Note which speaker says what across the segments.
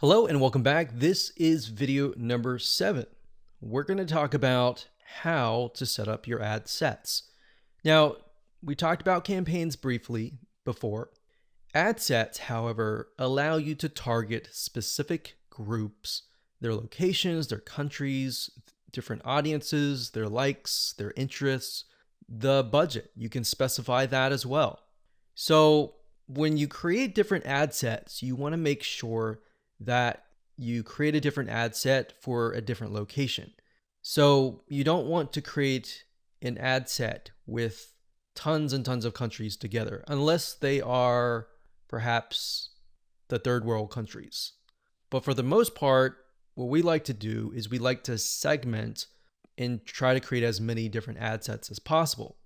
Speaker 1: Hello and welcome back. This is video number 7. We're going to talk about how to set up your ad sets. Now, we talked about campaigns briefly before. Ad sets, however, allow you to target specific groups, their locations, their countries, different audiences, their likes, their interests, the budget. You can specify that as well. So when you create different ad sets, you want to make sure that you create a different ad set for a different location. So you don't want to create an ad set with tons and tons of countries together, unless they are perhaps the third world countries. But for the most part, what we like to do is we like to segment and try to create as many different ad sets as possible.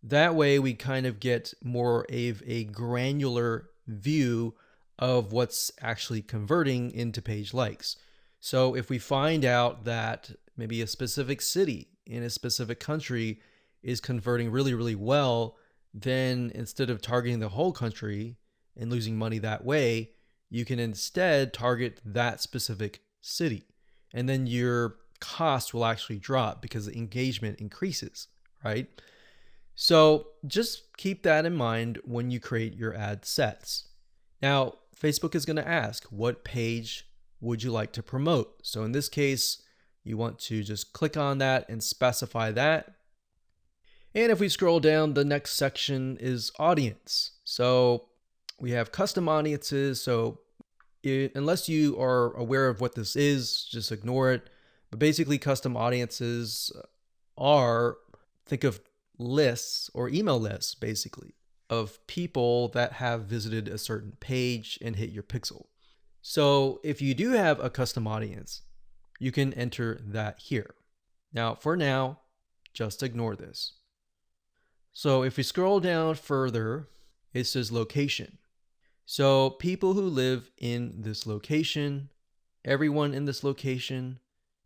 Speaker 1: That way we kind of get more of a granular view of what's actually converting into page likes. So if we find out that maybe a specific city in a specific country is converting really, really well, then instead of targeting the whole country and losing money that way, you can instead target that specific city. And then your cost will actually drop because the engagement increases, right? So just keep that in mind when you create your ad sets. Now, Facebook is going to ask, what page would you like to promote? So in this case, you want to just click on that and specify that. And if we scroll down, the next section is audience. So we have custom audiences. So unless you are aware of what this is, just ignore it. But basically, custom audiences are, think of lists or email lists, basically, of people that have visited a certain page and hit your pixel. So if you do have a custom audience, you can enter that here. Now, for now, just ignore this. So if we scroll down further, it says location. So people who live in this location, everyone in this location,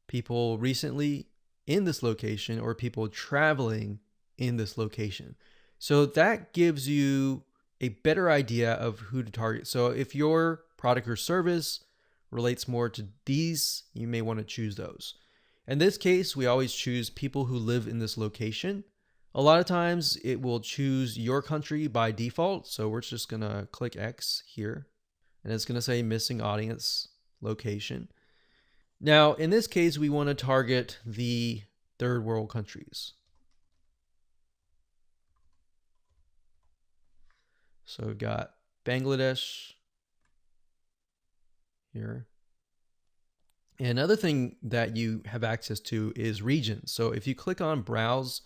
Speaker 1: people recently in this location, or people traveling in this location. So that gives you a better idea of who to target. So if your product or service relates more to these, you may want to choose those. In this case, we always choose people who live in this location. A lot of times it will choose your country by default. So we're just going to click X here and it's going to say missing audience location. Now, in this case, we want to target the third world countries. So we've got Bangladesh here. And another thing that you have access to is regions. So if you click on browse,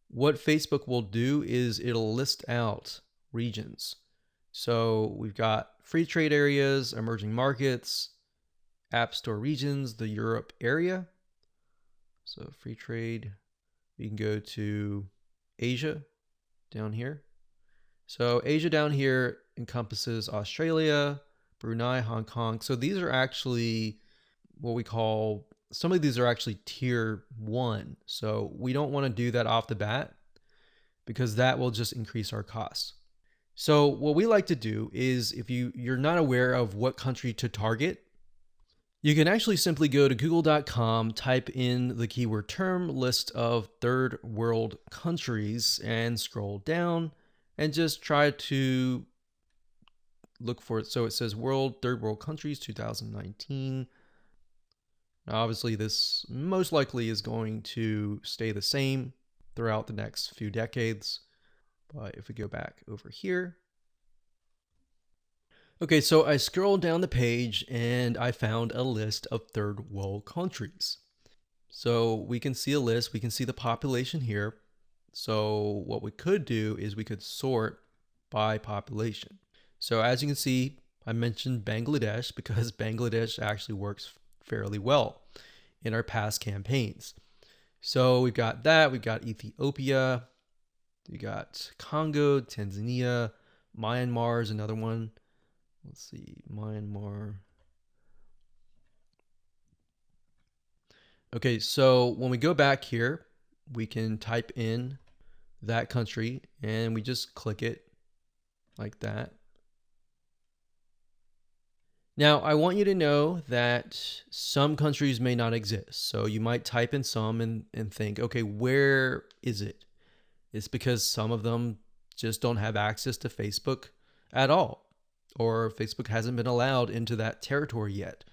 Speaker 1: what Facebook will do is it'll list out regions. So we've got free trade areas, emerging markets, app store regions, the Europe area. So free trade, you can go to Asia down here. So Asia down here encompasses Australia, Brunei, Hong Kong. So these are actually what we call, some of these are actually tier 1. So we don't want to do that off the bat because that will just increase our costs. So what we like to do is, if you're not aware of what country to target, you can actually simply go to google.com, type in the keyword term, list of third world countries, and scroll down and just try to look for it. So it says third world countries 2019. Now, obviously this most likely is going to stay the same throughout the next few decades. But if we go back over here. Okay, so I scrolled down the page and I found a list of third world countries. So we can see a list, we can see the population here. So what we could do is we could sort by population. So as you can see, I mentioned Bangladesh because Bangladesh actually works fairly well in our past campaigns. So we've got that, we've got Ethiopia, we got Congo, Tanzania, Myanmar is another one. Let's see, Myanmar. Okay, so when we go back here, we can type in that country and we just click it like that. Now, I want you to know that some countries may not exist. So you might type in some and think, okay, where is it? It's because some of them just don't have access to Facebook at all, or Facebook hasn't been allowed into that territory yet.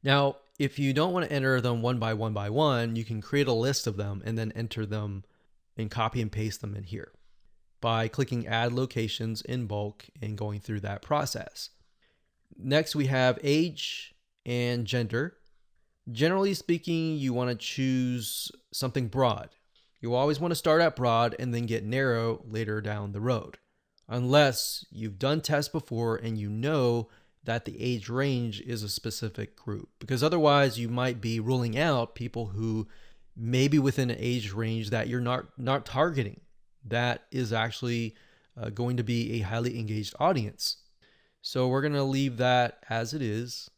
Speaker 1: Now, if you don't want to enter them one by one, you can create a list of them and then enter them and copy and paste them in here by clicking add locations in bulk and going through that process. Next, we have age and gender. Generally speaking, you want to choose something broad. You always want to start out broad and then get narrow later down the road, unless you've done tests before and you know that the age range is a specific group, because otherwise you might be ruling out people who may be within an age range that you're not targeting. That is actually going to be a highly engaged audience. So we're going to leave that as it is.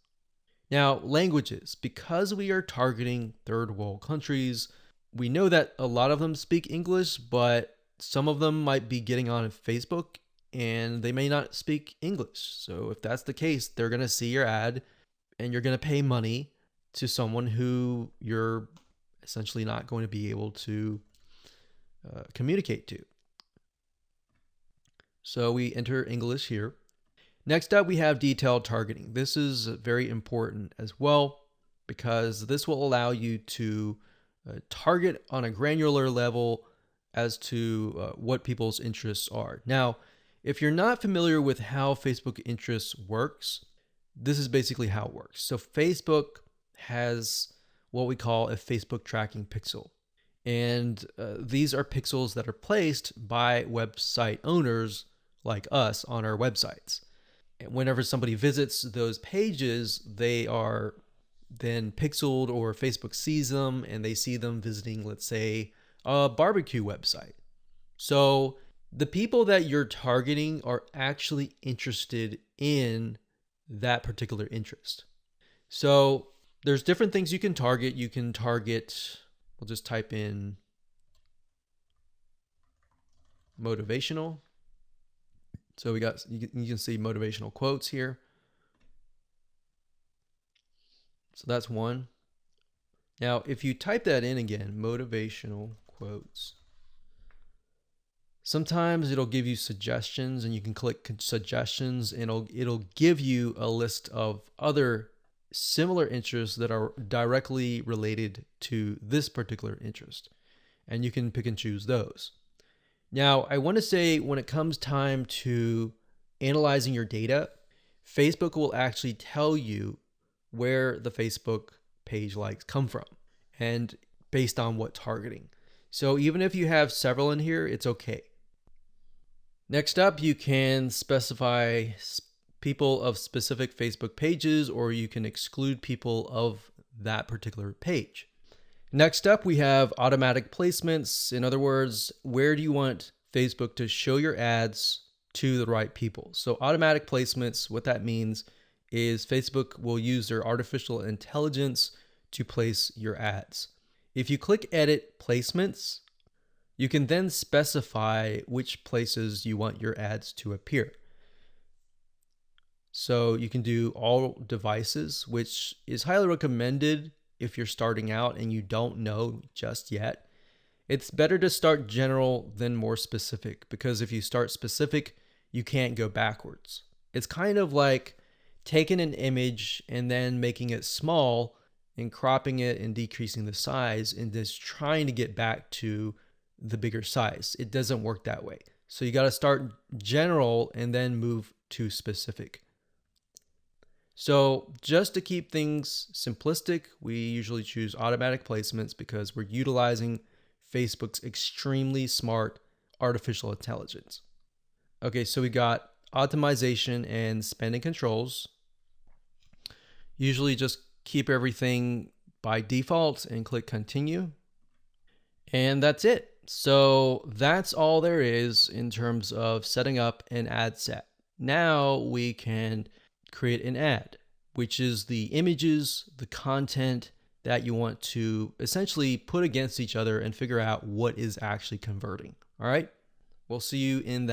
Speaker 1: Now, languages. Because we are targeting third world countries, we know that a lot of them speak English, but some of them might be getting on Facebook and they may not speak English. So if that's the case, they're going to see your ad and you're going to pay money to someone who you're essentially not going to be able to communicate to. So we enter English here. Next up, we have detailed targeting. This is very important as well because this will allow you to target on a granular level as to what people's interests are. Now, if you're not familiar with how Facebook interests works, this is basically how it works. So Facebook has what we call a Facebook tracking pixel. And these are pixels that are placed by website owners like us on our websites. And whenever somebody visits those pages, they are then pixeled, or Facebook sees them and they see them visiting, let's say, a barbecue website. So the people that you're targeting are actually interested in that particular interest. So there's different things you can target. You can target, we'll just type in motivational. So we got, you can see motivational quotes here. So that's one. Now, if you type that in again, motivational quotes, sometimes it'll give you suggestions and you can click suggestions and it'll give you a list of other similar interests that are directly related to this particular interest. And you can pick and choose those. Now, I want to say when it comes time to analyzing your data, Facebook will actually tell you where the Facebook page likes come from and based on what targeting. So even if you have several in here, it's okay. Next up, you can specify people of specific Facebook pages, or you can exclude people of that particular page. Next up, we have automatic placements. In other words, where do you want Facebook to show your ads to the right people? So automatic placements, what that means is Facebook will use their artificial intelligence to place your ads. If you click edit placements, you can then specify which places you want your ads to appear. So you can do all devices, which is highly recommended if you're starting out and you don't know just yet. It's better to start general than more specific, because if you start specific, you can't go backwards. It's kind of like taking an image and then making it small and cropping it and decreasing the size and just trying to get back to the bigger size. It doesn't work that way. So you got to start general and then move to specific. So just to keep things simplistic, we usually choose automatic placements because we're utilizing Facebook's extremely smart artificial intelligence. Okay, so we got optimization and spending controls. Usually just keep everything by default and click continue. And that's it. So that's all there is in terms of setting up an ad set. Now we can create an ad, which is the images, the content that you want to essentially put against each other and figure out what is actually converting. All right, we'll see you in that